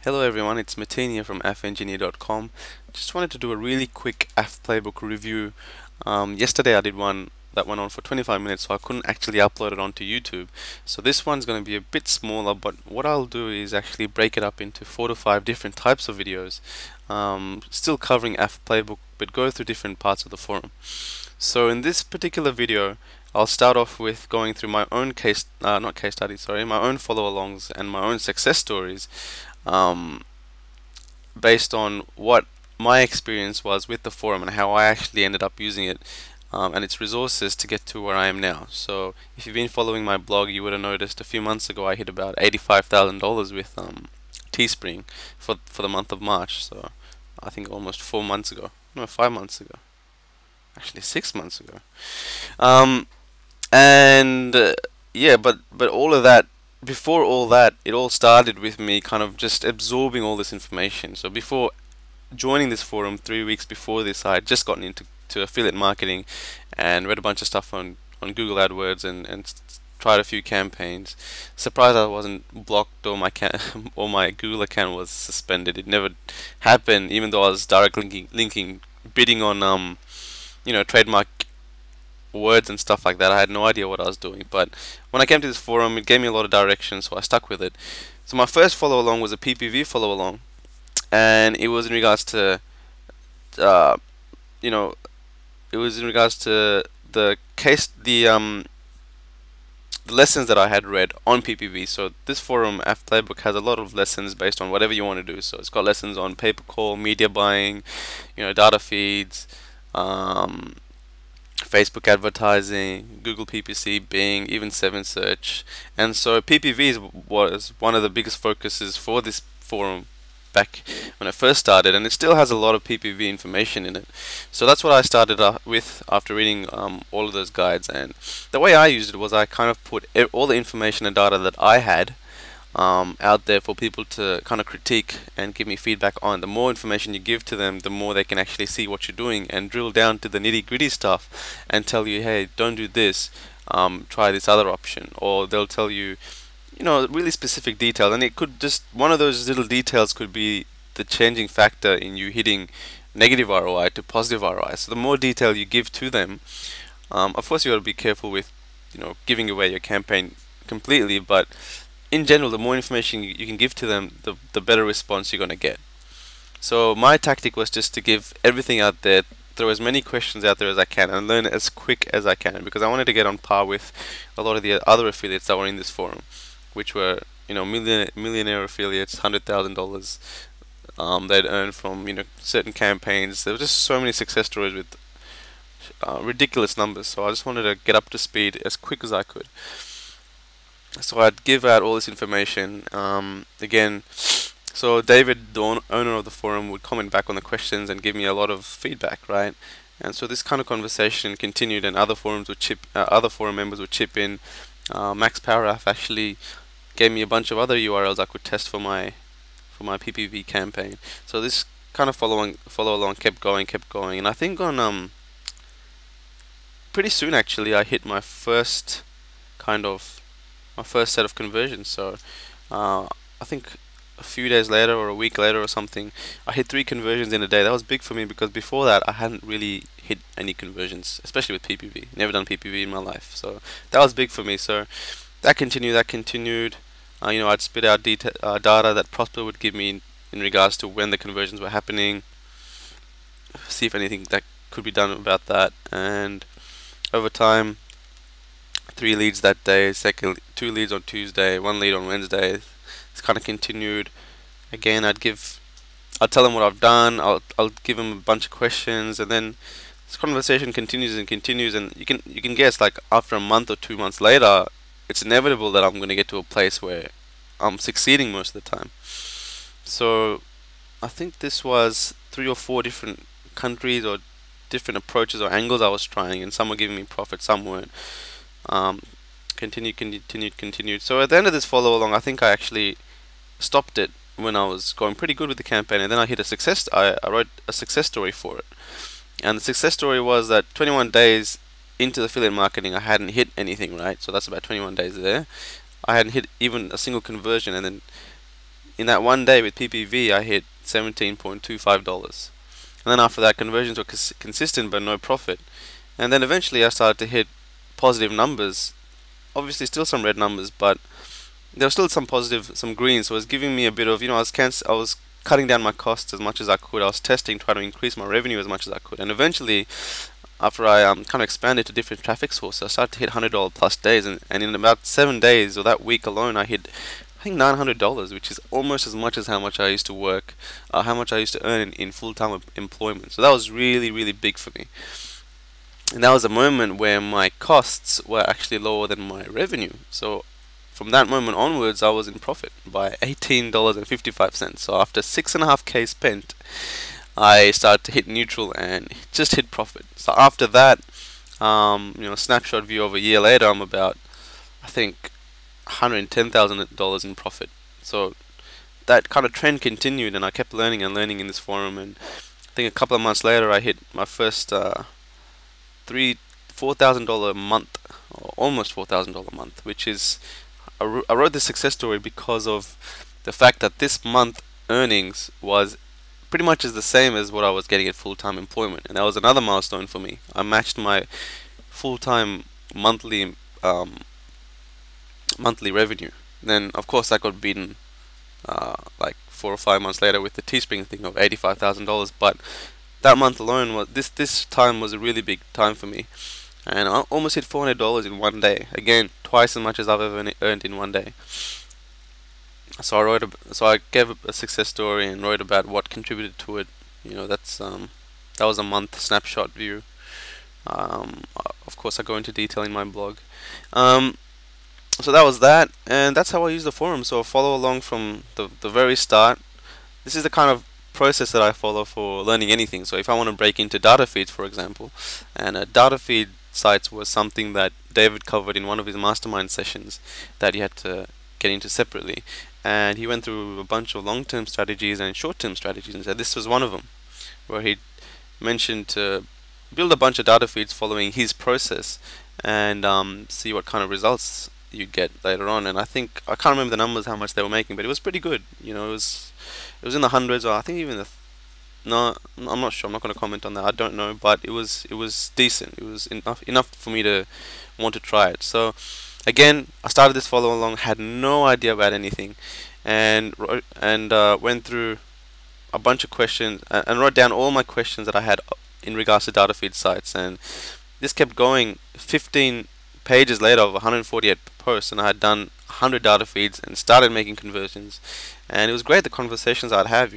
Hello everyone, it's Mateen here from affengineer.com. Just wanted to do a really quick Aff Playbook review. Yesterday I did one that went on for 25 minutes, so I couldn't actually upload it onto YouTube. So this one's going to be a bit smaller, but what I'll do is actually break it up into 4 to 5 different types of videos. Still covering Aff Playbook, but go through different parts of the forum. So in this particular video, I'll start off with going through my own not case study, sorry, my own follow-alongs and my own success stories, um, based on what my experience was with the forum and how I actually ended up using it, and its resources to get to where I am now. So if you've been following my blog, you would have noticed a few months ago I hit about $85,000 with Teespring for the month of March. So I think almost 4 months ago, no, 5 months ago, actually 6 months ago. Um, and yeah, but all of that, before all that, it all started with me kind of just absorbing all this information. So before joining this forum, 3 weeks before this, I had just gotten into affiliate marketing and read a bunch of stuff on Google AdWords and tried a few campaigns. Surprised I wasn't blocked or or my Google account was suspended. It never happened, even though I was direct linking bidding on trademark words and stuff like that. I had no idea what I was doing, but when I came to this forum, it gave me a lot of direction, so I stuck with it. So my first follow along was a PPV follow along, and it was in regards to, uh, you know, it was in regards to the lessons that I had read on PPV. So this forum, Aff Playbook, has a lot of lessons based on whatever you want to do. So it's got lessons on pay per call, media buying, data feeds, um, Facebook advertising, Google PPC, Bing, even 7 Search. And so was one of the biggest focuses for this forum back when it first started, and it still has a lot of PPV information in it. So that's what I started with after reading all of those guides. And the way I used it was I kind of put all the information and data that I had out there for people to kind of critique and give me feedback on. The more information you give to them, the more they can actually see what you're doing and drill down to the nitty gritty stuff and tell you, hey, don't do this, try this other option. Or they'll tell you, really specific details. And it could just, one of those little details could be the changing factor in you hitting negative ROI to positive ROI. So the more detail you give to them, of course you got to be careful with, giving away your campaign completely, but in general, the more information you can give to them, the better response you're going to get. So my tactic was just to give everything out there, throw as many questions out there as I can, and learn as quick as I can, because I wanted to get on par with a lot of the other affiliates that were in this forum, which were millionaire affiliates, $100,000 they'd earn from certain campaigns. There were just so many success stories with ridiculous numbers. So I just wanted to get up to speed as quick as I could. So I'd give out all this information again. So David, the owner of the forum, would comment back on the questions and give me a lot of feedback, right? And so this kind of conversation continued, and other forum members would chip in. Max Poweraff actually gave me a bunch of other URLs I could test for my PPV campaign. So this kind of follow along kept going, and I think on pretty soon actually I hit kind of my first set of conversions. So I think a few days later or a week later or something, I hit 3 conversions in a day. That was big for me because before that I hadn't really hit any conversions, especially with PPV. Never done PPV in my life, so that was big for me. So that continued. I'd spit out data that Prosper would give me in regards to when the conversions were happening, see if anything that could be done about that, and over time, 3 leads that day, 2 leads on Tuesday, 1 lead on Wednesday. It's kind of continued. Again, I'd tell them what I've done. I'll give them a bunch of questions, and then this conversation continues and continues. And you can guess, like, after a month or 2 months later, it's inevitable that I'm going to get to a place where I'm succeeding most of the time. So I think this was 3 or 4 different countries or different approaches or angles I was trying, and some were giving me profit, some weren't. Um, continued. So at the end of this follow along, I think I actually stopped it when I was going pretty good with the campaign, and then I hit a success. I wrote a success story for it, and the success story was that 21 days into affiliate marketing, I hadn't hit anything, right? So that's about 21 days there. I hadn't hit even a single conversion, and then in that one day with PPV, I hit $17.25. And then after that, conversions were consistent but no profit. And then eventually I started to hit positive numbers. Obviously, still some red numbers, but there was still some positive, some green. So it was giving me a bit of, I was cutting down my costs as much as I could. I was testing, trying to increase my revenue as much as I could. And eventually, after I kind of expanded to different traffic sources, I started to hit $100 plus days. And in about 7 days or that week alone, I hit, I think, $900, which is almost as much as how much I used to work, how much I used to earn in full-time employment. So that was really, really big for me. And that was a moment where my costs were actually lower than my revenue. So from that moment onwards, I was in profit by $18.55. So after 6.5K spent, I started to hit neutral and just hit profit. So after that, snapshot view of a year later, I'm about, I think, $110,000 in profit. So that kind of trend continued, and I kept learning and learning in this forum. And I think a couple of months later, I hit my first $4,000 a month, or almost $4,000 a month, which is, I wrote this success story because of the fact that this month earnings was pretty much is the same as what I was getting at full-time employment, and that was another milestone for me. I matched my full-time monthly monthly revenue. Then of course I got beaten like 4 or 5 months later with the Teespring thing of $85,000, but that month alone was this time was a really big time for me, and I almost hit $400 in one day. Again, twice as much as I've ever earned in one day. So I gave a success story and wrote about what contributed to it. That was a month snapshot view. Of course, I go into detail in my blog. So that was that, and that's how I use the forum. So follow along from the very start. This is the kind of process that I follow for learning anything. So if I want to break into data feeds, for example, and data feed sites was something that David covered in one of his mastermind sessions that he had to get into separately, and he went through a bunch of long-term strategies and short-term strategies, and said this was one of them, where he mentioned to build a bunch of data feeds following his process and see what kind of results you get later on. And I think I can't remember the numbers how much they were making, but it was pretty good. It was in the hundreds, or I think even the no, I'm not sure. I'm not going to comment on that. I don't know, but it was decent. It was enough for me to want to try it. So again, I started this follow along, had no idea about anything, and went through a bunch of questions and wrote down all my questions that I had in regards to data feed sites, and this kept going. 15 pages later of 148 posts, and I had done 100 data feeds and started making conversions, and it was great. The conversations I'd have,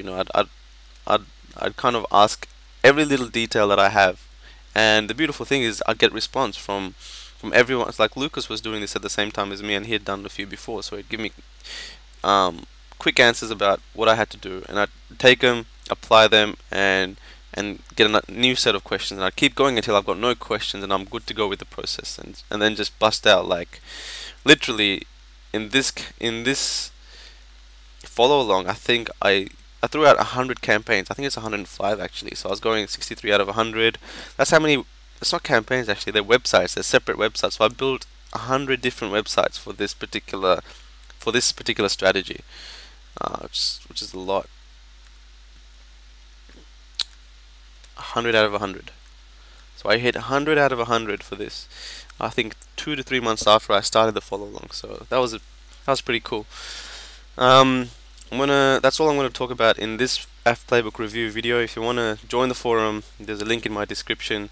I'd I'd kind of ask every little detail that I have, and the beautiful thing is I'd get response from everyone. It's like Lucas was doing this at the same time as me, and he had done a few before, so he'd give me quick answers about what I had to do, and I'd take them, apply them, and get a new set of questions, and I'd keep going until I've got no questions and I'm good to go with the process, and then just bust out. Like literally in this follow along, I think I threw out 100 campaigns. I think it's 105 actually. So I was going 63 out of 100. That's how many. It's not campaigns actually. They're websites. They're separate websites. So I built 100 different websites for this particular strategy, which is a lot. 100 out of 100. So I hit 100 out of 100 for this. I think 2 to 3 months after I started the follow along. So that was pretty cool. Um, that's all I'm gonna talk about in this Aff Playbook review video. If you wanna join the forum, there's a link in my description.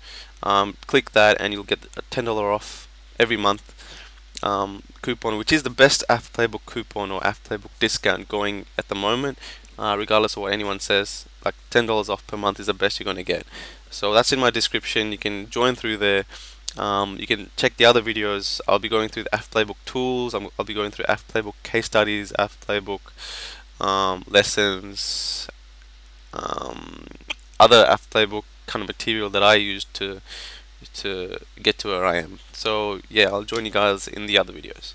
Click that, and you'll get a $10 off every month coupon, which is the best Aff Playbook coupon or Aff Playbook discount going at the moment. Regardless of what anyone says, like $10 off per month is the best you're gonna get. So that's in my description. You can join through there. You can check the other videos. I'll be going through the Aff Playbook tools. I'll be going through Aff Playbook case studies, Aff Playbook lessons, other Aff Playbook kind of material that I used to get to where I am. So yeah, I'll join you guys in the other videos.